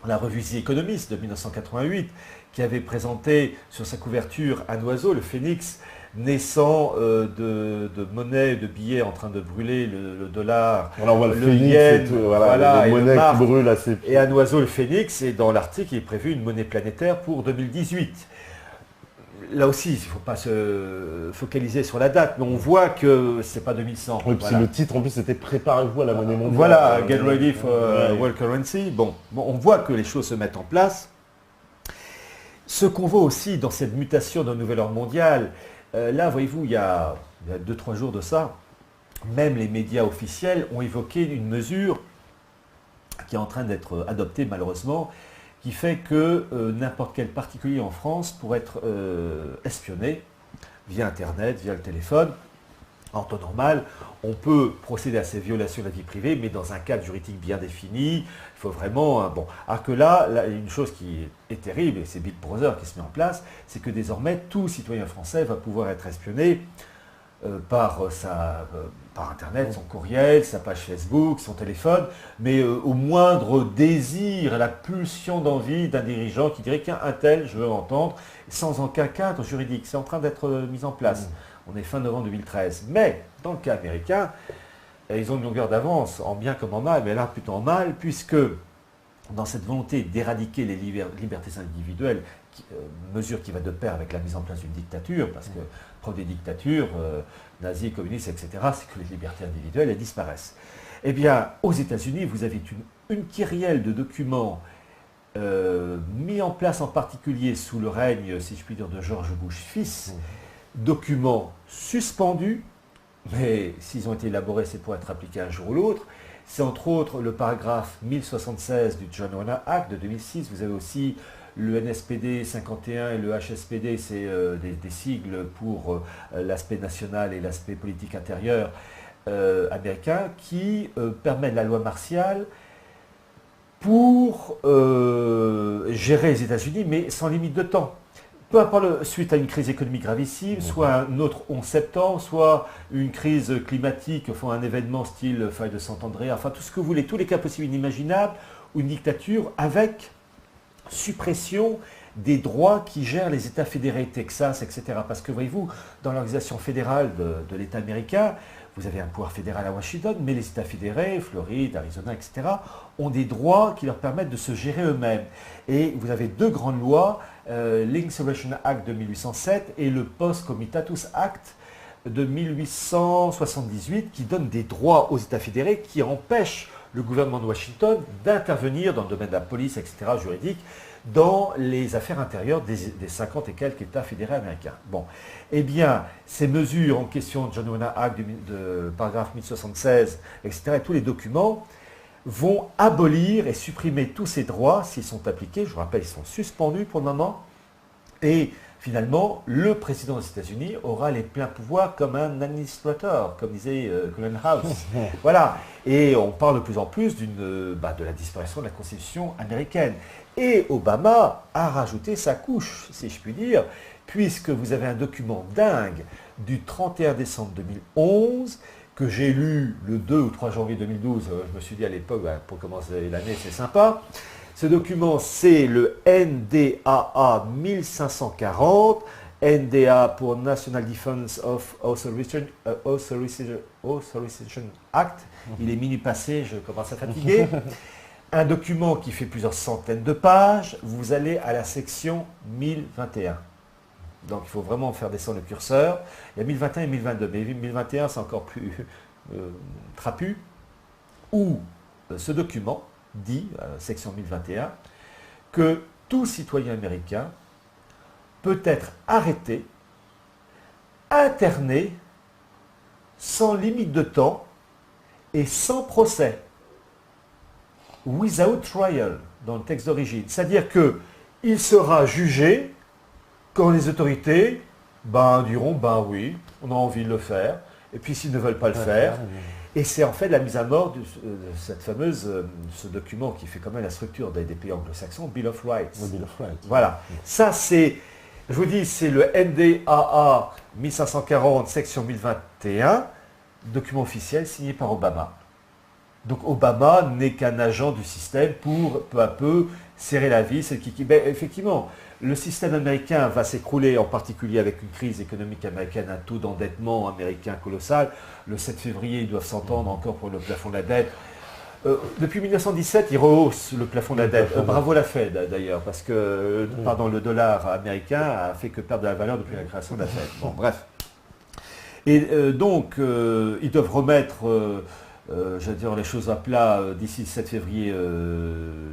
la revue The Economist de 1988 qui avait présenté sur sa couverture un oiseau, le phénix, naissant de monnaie, de billets en train de brûler, le dollar, on voit le yen, les monnaies qui brûlent assez. Et un oiseau, le phénix, et dans l'article il est prévu une monnaie planétaire pour 2018. Là aussi, il ne faut pas se focaliser sur la date, mais on voit que c'est pas 2100. Oui, voilà. Le titre en plus c'était Préparez-vous à la monnaie mondiale. Voilà, Get Ready for World Currency. Bon, on voit que les choses se mettent en place. Ce qu'on voit aussi dans cette mutation d'un nouvel ordre mondial, là, voyez-vous, il y a 2-3 jours de ça, même les médias officiels ont évoqué une mesure qui est en train d'être adoptée malheureusement, qui fait que n'importe quel particulier en France pourrait être espionné via Internet, via le téléphone. En temps normal, on peut procéder à ces violations de la vie privée, mais dans un cadre juridique bien défini. Il faut vraiment... bon. Alors que là, une chose qui est terrible, et c'est Big Brother qui se met en place, c'est que désormais, tout citoyen français va pouvoir être espionné par Internet, son courriel, sa page Facebook, son téléphone, mais au moindre désir, la pulsion d'envie d'un dirigeant qui dirait qu'un tel, je veux l'entendre, sans aucun cadre juridique. C'est en train d'être mis en place. On est fin novembre 2013. Mais, dans le cas américain, ils ont une longueur d'avance, en bien comme en mal, mais là plutôt en mal, puisque dans cette volonté d'éradiquer les libertés individuelles, mesure qui va de pair avec la mise en place d'une dictature, parce que preuve des dictatures, nazis, communistes, etc., c'est que les libertés individuelles, elles disparaissent. Eh bien, aux États-Unis, vous avez une kyrielle de documents mis en place en particulier sous le règne, si je puis dire, de George Bush fils, documents suspendus, mais s'ils ont été élaborés, c'est pour être appliqués un jour ou l'autre. C'est entre autres le paragraphe 1076 du John Warner Act de 2006. Vous avez aussi le NSPD 51 et le HSPD, c'est des sigles pour l'aspect national et l'aspect politique intérieur américain, qui permettent la loi martiale pour gérer les États-Unis, mais sans limite de temps. Peu importe, suite à une crise économique gravissime, soit un autre 11 septembre, soit une crise climatique, enfin un événement style faille de Saint-André, enfin tout ce que vous voulez, tous les cas possibles inimaginables, ou une dictature avec suppression des droits qui gèrent les États fédérés, Texas, etc. Parce que voyez-vous, dans l'organisation fédérale de l'État américain, vous avez un pouvoir fédéral à Washington, mais les États fédérés, Floride, Arizona, etc., ont des droits qui leur permettent de se gérer eux-mêmes. Et vous avez deux grandes lois, l'Insurrection Act de 1807 et le Post Comitatus Act de 1878, qui donnent des droits aux États fédérés qui empêchent le gouvernement de Washington d'intervenir dans le domaine de la police, etc., juridique, dans les affaires intérieures des 50 et quelques États fédérés américains. Bon, eh bien, ces mesures en question, John Warner Act de paragraphe 1076, etc., et tous les documents vont abolir et supprimer tous ces droits s'ils sont appliqués. Je vous rappelle, ils sont suspendus pour le moment. Et finalement, le président des États-Unis aura les pleins pouvoirs comme un administrateur, comme disait Colin House. Voilà. Et on parle de plus en plus de la disparition de la Constitution américaine. Et Obama a rajouté sa couche, si je puis dire, puisque vous avez un document dingue du 31 décembre 2011 que j'ai lu le 2 ou 3 janvier 2012. Je me suis dit à l'époque, pour commencer l'année, c'est sympa. Ce document, c'est le NDAA 1540, NDA pour National Defense of Authorization Act. Il est minuit passé, je commence à fatiguer. Un document qui fait plusieurs centaines de pages. Vous allez à la section 1021. Donc il faut vraiment faire descendre le curseur. Il y a 1021 et 1022, mais 1021 c'est encore plus trapu, où ce document dit, section 1021, que tout citoyen américain peut être arrêté, interné, sans limite de temps et sans procès, without trial, dans le texte d'origine. C'est-à-dire qu'il sera jugé quand les autorités diront, oui, on a envie de le faire, et puis s'ils ne veulent pas le faire. Et c'est en fait la mise à mort de cette fameuse, ce document qui fait quand même la structure des pays anglo-saxons, Bill of Rights. Le Bill of Rights. Voilà. Ça c'est, je vous dis, c'est le NDAA 1540, section 1021, document officiel signé par Obama. Donc Obama n'est qu'un agent du système pour peu à peu serrer la vis. Effectivement, le système américain va s'écrouler, en particulier avec une crise économique américaine, un taux d'endettement américain colossal. Le 7 février, ils doivent s'entendre encore pour le plafond de la dette. Depuis 1917, ils rehaussent le plafond de la dette. Bravo la Fed d'ailleurs, parce que le dollar américain a fait que perdre de la valeur depuis la création de la Fed. Bon, bref. Et donc, ils doivent remettre les choses à plat d'ici le 7 février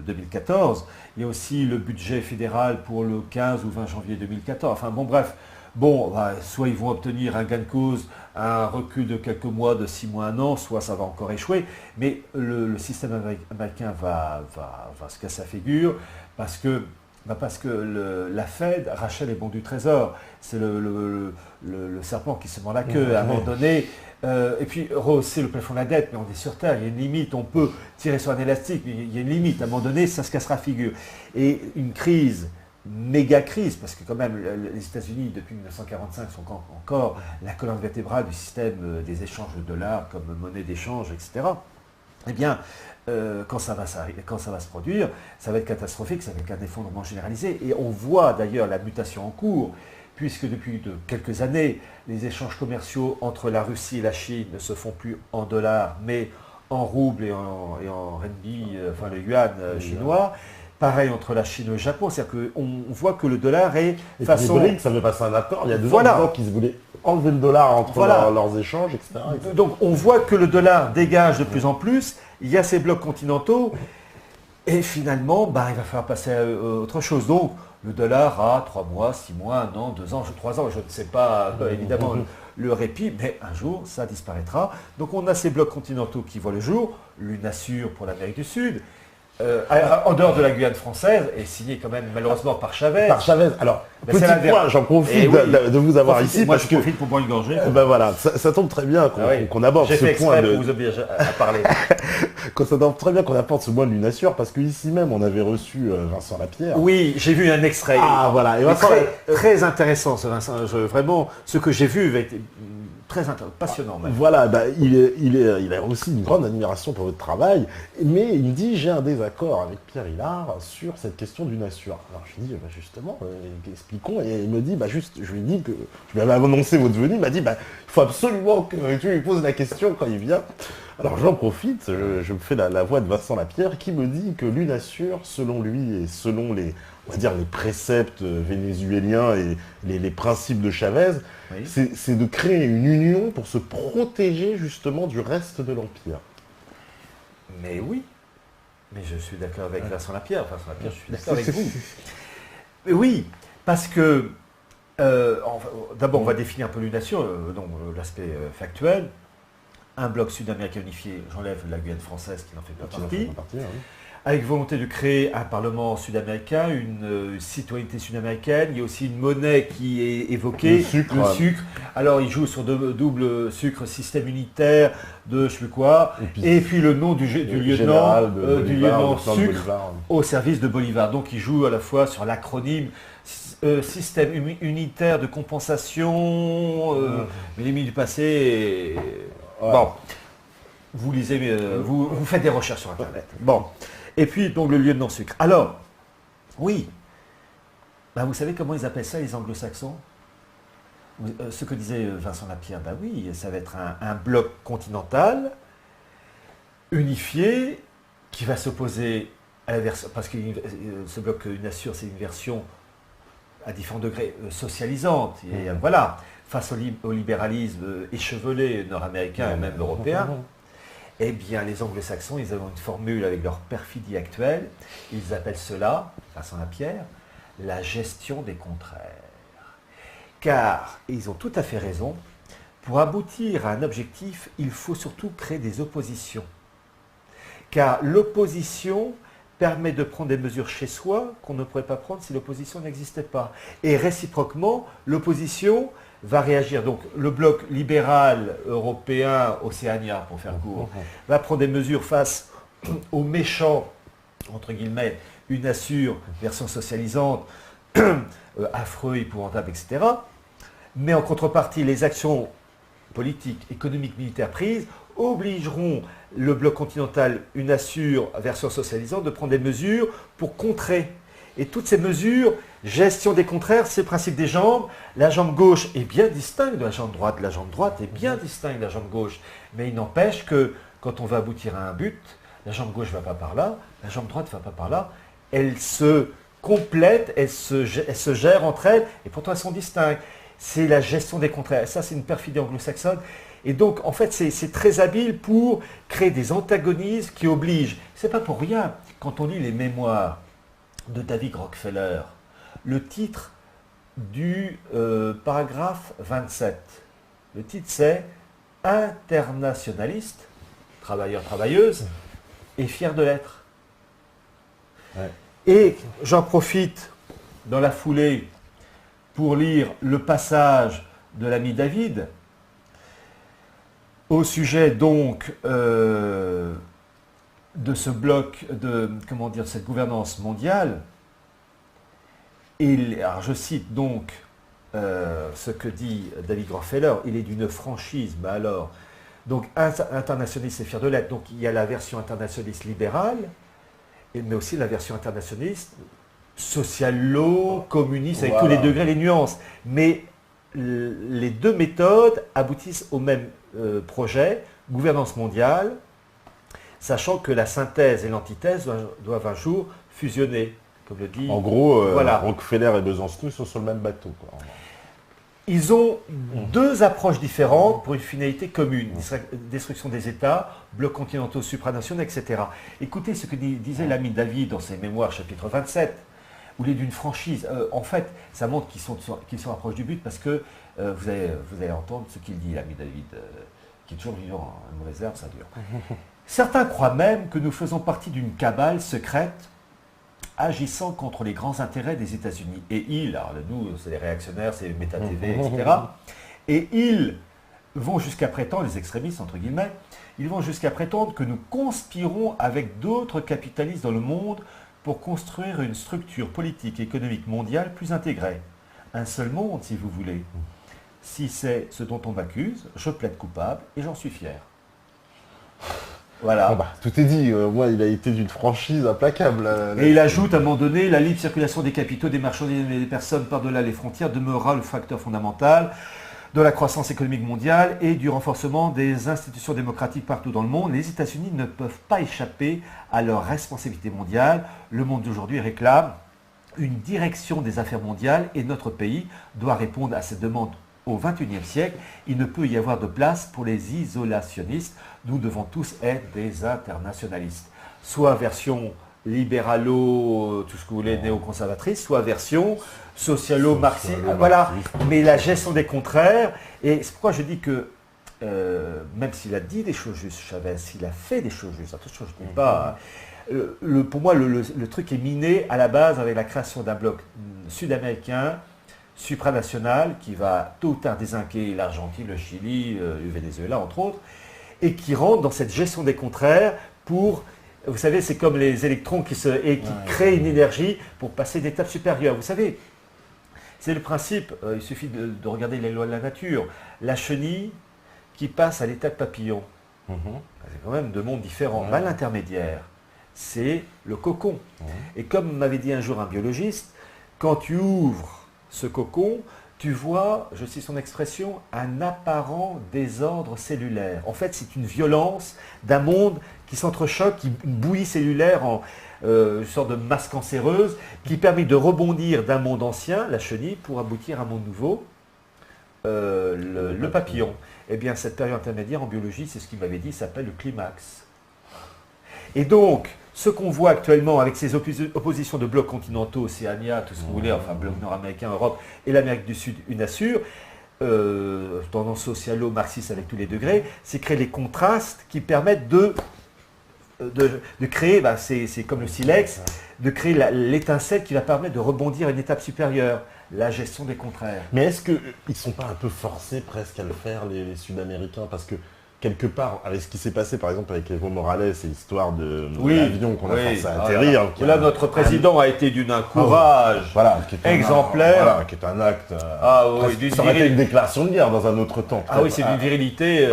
2014. Il y a aussi le budget fédéral pour le 15 ou 20 janvier 2014. Enfin bon, bref. Soit ils vont obtenir un gain de cause, un recul de quelques mois, de 6 mois, 1 an, soit ça va encore échouer. Mais le système américain va se casser la figure parce que la Fed rachète les bons du Trésor. C'est le serpent qui se mord la queue. À un moment donné, et puis rehausser le plafond de la dette, mais on est sur Terre, il y a une limite, on peut tirer sur un élastique, mais il y a une limite, à un moment donné, ça se cassera la figure. Et une crise, méga crise, parce que quand même les États-Unis, depuis 1945, sont encore la colonne vertébrale du système des échanges de dollars comme monnaie d'échange, etc. Eh bien, quand ça va se produire, ça va être catastrophique, ça va être un effondrement généralisé. Et on voit d'ailleurs la mutation en cours, puisque depuis quelques années, les échanges commerciaux entre la Russie et la Chine ne se font plus en dollars, mais en roubles et en renminbi, enfin le yuan chinois. Pareil entre la Chine et le Japon, c'est-à-dire qu'on voit que le dollar est et façon... Les ça veut passer un accord, il y a 2 ans qu'ils voulaient enlever le dollar entre leurs échanges, etc., etc. Donc on voit que le dollar dégage de plus en plus, il y a ces blocs continentaux, et finalement, il va falloir passer à autre chose. Donc le dollar a 3 mois, 6 mois, 1 an, 2 ans, 3 ans, je ne sais pas évidemment le répit, mais un jour ça disparaîtra. Donc on a ces blocs continentaux qui voient le jour, l'UNASUR pour l'Amérique du Sud, en dehors de la Guyane française, et signé quand même malheureusement par Chavez. Par Chavez. Alors, petit point, j'en profite de vous avoir ici. Moi, je profite pour boire une gorgée. Voilà, ça tombe très bien qu'on aborde ce point. Pour vous obliger à parler. Ça tombe très bien qu'on apporte ce point de l'UNASUR, parce qu'ici même, on avait reçu Vincent Lapierre. Oui, j'ai vu un extrait. Ah, voilà. Et très intéressant, ce Vincent. Vraiment, ce que j'ai vu va être très passionnant même. Voilà, il a aussi une grande admiration pour votre travail, mais il me dit, j'ai un désaccord avec Pierre Hillard sur cette question d'UNASUR. Alors je lui dis, justement, expliquons, et il me dit, je lui dis que, je lui avais annoncé votre venue, il m'a dit, il faut absolument que tu lui poses la question quand il vient. Alors j'en profite, je me fais la voix de Vincent Lapierre qui me dit que l'UNASUR, selon lui et selon les préceptes vénézuéliens et les principes de Chavez, c'est de créer une union pour se protéger justement du reste de l'Empire. Mais oui, mais je suis d'accord avec Vincent Lapierre. Vincent Lapierre, je suis d'accord avec vous. Mais oui, parce que, d'abord, on va définir un peu l'une nation, donc l'aspect factuel. Un bloc sud-américain unifié, j'enlève la Guyane française qui n'en fait pas partie, avec volonté de créer un parlement sud-américain, une citoyenneté sud-américaine. Il y a aussi une monnaie qui est évoquée, le sucre. Alors il joue sur double sucre, système unitaire de je ne sais plus quoi, et puis le nom du lieutenant sucre Bolivar, au service de Bolivar. Donc il joue à la fois sur l'acronyme système unitaire de compensation, mais l'ennemi du passé. Bon, vous lisez, vous faites des recherches sur Internet. Bon, et puis donc le lieutenant sucre. Alors, oui, ben, vous savez comment ils appellent ça les anglo-saxons? Ce que disait Vincent Lapierre, ben oui, ça va être un bloc continental, unifié, qui va s'opposer à la version, parce que ce bloc UNASUR, c'est une version à différents degrés socialisante, et voilà, face au libéralisme échevelé nord-américain et même européen. Eh bien, les anglo-saxons, ils ont une formule avec leur perfidie actuelle. Ils appellent cela, Vincent Lapierre, la gestion des contraires. Car, et ils ont tout à fait raison, pour aboutir à un objectif, il faut surtout créer des oppositions. Car l'opposition permet de prendre des mesures chez soi qu'on ne pourrait pas prendre si l'opposition n'existait pas. Et réciproquement, l'opposition va réagir. Donc le bloc libéral européen, océanien pour faire court, va prendre des mesures face aux méchants, entre guillemets, UNASUR, version socialisante, affreux, épouvantable, etc. Mais en contrepartie, les actions politiques, économiques, militaires prises obligeront le bloc continental UNASUR, version socialisante, de prendre des mesures pour contrer. Et toutes ces mesures, gestion des contraires, c'est le principe des jambes. La jambe gauche est bien distincte de la jambe droite. La jambe droite est bien distincte de la jambe gauche. Mais il n'empêche que quand on va aboutir à un but, la jambe gauche ne va pas par là, la jambe droite ne va pas par là. Elles se complètent, elles se gèrent entre elles, et pourtant elles sont distinctes. C'est la gestion des contraires. Et ça, c'est une perfidie anglo-saxonne. Et donc, en fait, c'est très habile pour créer des antagonismes qui obligent. C'est pas pour rien, quand on lit les mémoires de David Rockefeller, le titre du paragraphe 27. Le titre c'est « Internationaliste, travailleur-travailleuse, et fier de l'être ». Et j'en profite dans la foulée pour lire le passage de l'ami David au sujet donc de ce bloc, de cette gouvernance mondiale. Alors je cite donc ce que dit David Rockefeller, il est d'une franchise, mais alors, donc internationaliste et fier de l'être, donc il y a la version internationaliste libérale, mais aussi la version internationaliste socialo-communiste, avec tous les degrés, les nuances. Mais les deux méthodes aboutissent au même projet, gouvernance mondiale, sachant que la synthèse et l'antithèse doivent un jour fusionner, comme le dit... En gros, Rockefeller et Besançon sont sur le même bateau, quoi. Ils ont deux approches différentes pour une finalité commune. Destruction des États, blocs continentaux supranationaux, etc. Écoutez ce que disait l'ami David dans ses mémoires, chapitre 27, où il est d'une franchise. En fait, ça montre qu'ils sont proches du but parce que vous allez entendre ce qu'il dit, l'ami David, qui est toujours vivant, une mauvaise herbe, ça dure. Certains croient même que nous faisons partie d'une cabale secrète agissant contre les grands intérêts des États-Unis. Et alors nous, c'est les réactionnaires, c'est Meta TV, etc. Et ils vont jusqu'à prétendre, les extrémistes, entre guillemets, ils vont jusqu'à prétendre que nous conspirons avec d'autres capitalistes dans le monde pour construire une structure politique et économique mondiale plus intégrée. Un seul monde, si vous voulez. Si c'est ce dont on m'accuse, je plaide coupable et j'en suis fier. Voilà. Tout est dit, moi il a été d'une franchise implacable. Et il ajoute à un moment donné, la libre circulation des capitaux, des marchandises et des personnes par-delà les frontières demeurera le facteur fondamental de la croissance économique mondiale et du renforcement des institutions démocratiques partout dans le monde. Les États-Unis ne peuvent pas échapper à leur responsabilité mondiale. Le monde d'aujourd'hui réclame une direction des affaires mondiales et notre pays doit répondre à cette demande au XXIe siècle, il ne peut y avoir de place pour les isolationnistes. Nous devons tous être des internationalistes. Soit version libéralo, tout ce que vous voulez, néoconservatrice, soit version socialo-marxiste. Voilà, mais la gestion des contraires. Et c'est pourquoi je dis que, même s'il a dit des choses justes, Chavez, il a fait des choses justes. Attention, je ne dis pas. Pour moi, le truc est miné à la base avec la création d'un bloc sud-américain, supranational, qui va tôt ou tard désinguer l'Argentine, le Chili, le Venezuela, entre autres, et qui rentre dans cette gestion des contraires pour. Vous savez, c'est comme les électrons qui créent une énergie pour passer d'étapes supérieures. Vous savez, c'est le principe, il suffit de regarder les lois de la nature. La chenille qui passe à l'état de papillon, c'est quand même deux mondes différents. À l'intermédiaire, c'est le cocon. Et comme m'avait dit un jour un biologiste, quand tu ouvres ce cocon, tu vois, je cite son expression, un apparent désordre cellulaire. En fait, c'est une violence d'un monde qui s'entrechoque, une bouillie cellulaire en une sorte de masse cancéreuse qui permet de rebondir d'un monde ancien, la chenille, pour aboutir à un monde nouveau, le papillon. Eh bien, cette période intermédiaire en biologie, c'est ce qu'il m'avait dit, s'appelle le climax. Et donc, ce qu'on voit actuellement avec ces oppositions de blocs continentaux, Océania, tout ce que vous voulez, enfin bloc nord-américain, Europe et l'Amérique du Sud, une assure, tendance socialo-marxiste avec tous les degrés, c'est créer les contrastes qui permettent de créer, c'est comme le silex, de créer l'étincelle qui va permettre de rebondir à une étape supérieure, la gestion des contraires. Mais est-ce qu'ils ne sont pas un peu forcés presque à le faire, les Sud-Américains? Parce que quelque part, avec ce qui s'est passé par exemple avec Evo Morales et l'histoire de l'avion qu'on a forcé à atterrir. Là, notre président a été d'un courage exemplaire. Qui est un acte. Ça aurait été une déclaration de guerre dans un autre temps. Ah oui, c'est d'une virilité.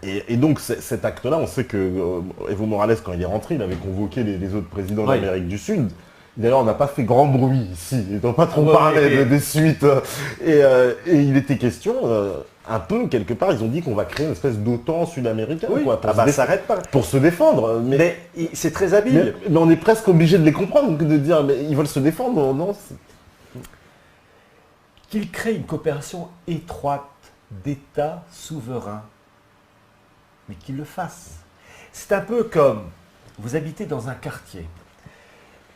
Et donc cet acte-là, on sait que Evo Morales, quand il est rentré, il avait convoqué les autres présidents d'Amérique du Sud. D'ailleurs, on n'a pas fait grand bruit ici, ils n'ont pas trop parlé des suites. Et il était question, un peu, quelque part, ils ont dit qu'on va créer une espèce d'OTAN sud-américain. Pour se défendre. Mais c'est très habile. Mais on est presque obligé de les comprendre, de dire, mais ils veulent se défendre, non? Qu'ils créent une coopération étroite d'États souverains, mais qu'ils le fassent. C'est un peu comme, vous habitez dans un quartier,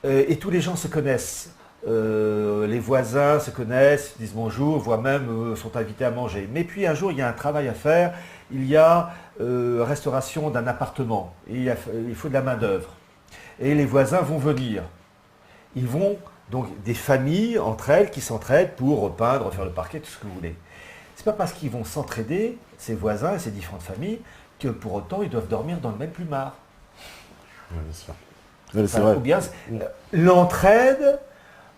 et tous les gens se connaissent. Les voisins se connaissent, disent bonjour, voire même sont invités à manger. Mais puis un jour, il y a un travail à faire, il y a restauration d'un appartement, et il faut de la main-d'œuvre. Et les voisins vont venir. Ils vont, donc des familles entre elles qui s'entraident pour repeindre, refaire le parquet, tout ce que vous voulez. Ce n'est pas parce qu'ils vont s'entraider, ces voisins et ces différentes familles, que pour autant ils doivent dormir dans le même plumard. Oui, bien sûr. Ou bien l'entraide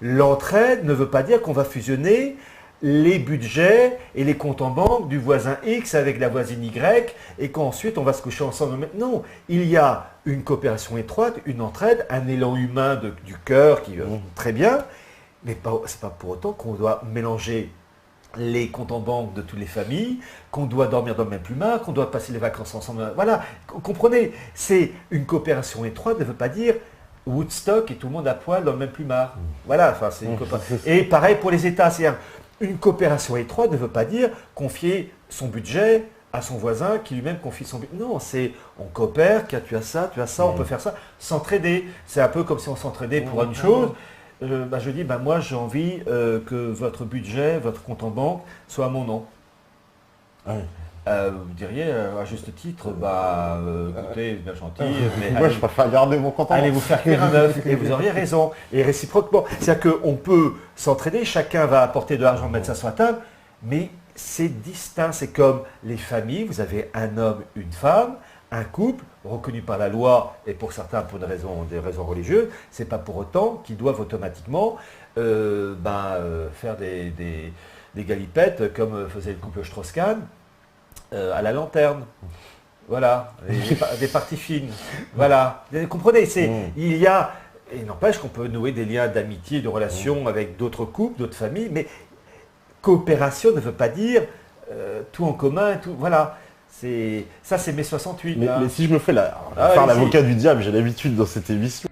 ne veut pas dire qu'on va fusionner les budgets et les comptes en banque du voisin X avec la voisine Y et qu'ensuite on va se coucher ensemble. Non, il y a une coopération étroite, une entraide, un élan humain du cœur qui va très bien, mais ce n'est pas pour autant qu'on doit mélanger les comptes en banque de toutes les familles, qu'on doit dormir dans le même plumard, qu'on doit passer les vacances ensemble. Voilà, comprenez, c'est une coopération étroite ne veut pas dire Woodstock et tout le monde à poil dans le même plumard. Voilà, enfin c'est une coopération. Et pareil pour les États, c'est-à-dire une coopération étroite ne veut pas dire confier son budget à son voisin qui lui-même confie son budget. Non, c'est on coopère, tu as ça, on peut faire ça, s'entraider. C'est un peu comme si on s'entraidait pour une chose. Je dis, moi j'ai envie que votre budget, votre compte en banque soit à mon nom. Vous diriez, à juste titre, écoutez, bien gentil, mais moi je préfère garder mon compte en banque. Allez vous faire cuire un œuf, et vous auriez raison. Et réciproquement, c'est-à-dire qu'on peut s'entraider, chacun va apporter de l'argent, mettre ça sur la table, mais c'est distinct, c'est comme les familles, vous avez un homme, une femme, un couple reconnu par la loi et pour certains pour des raisons religieuses, c'est pas pour autant qu'ils doivent automatiquement faire des galipettes comme faisait le couple Strauss-Kahn à la lanterne. Voilà, des parties fines. Voilà, vous comprenez, il y a, et n'empêche qu'on peut nouer des liens d'amitié, de relations avec d'autres couples, d'autres familles, mais coopération ne veut pas dire tout en commun, tout, voilà. Ça, c'est mai 68. Mais si je me fais faire l'avocat du diable, j'ai l'habitude dans cette émission,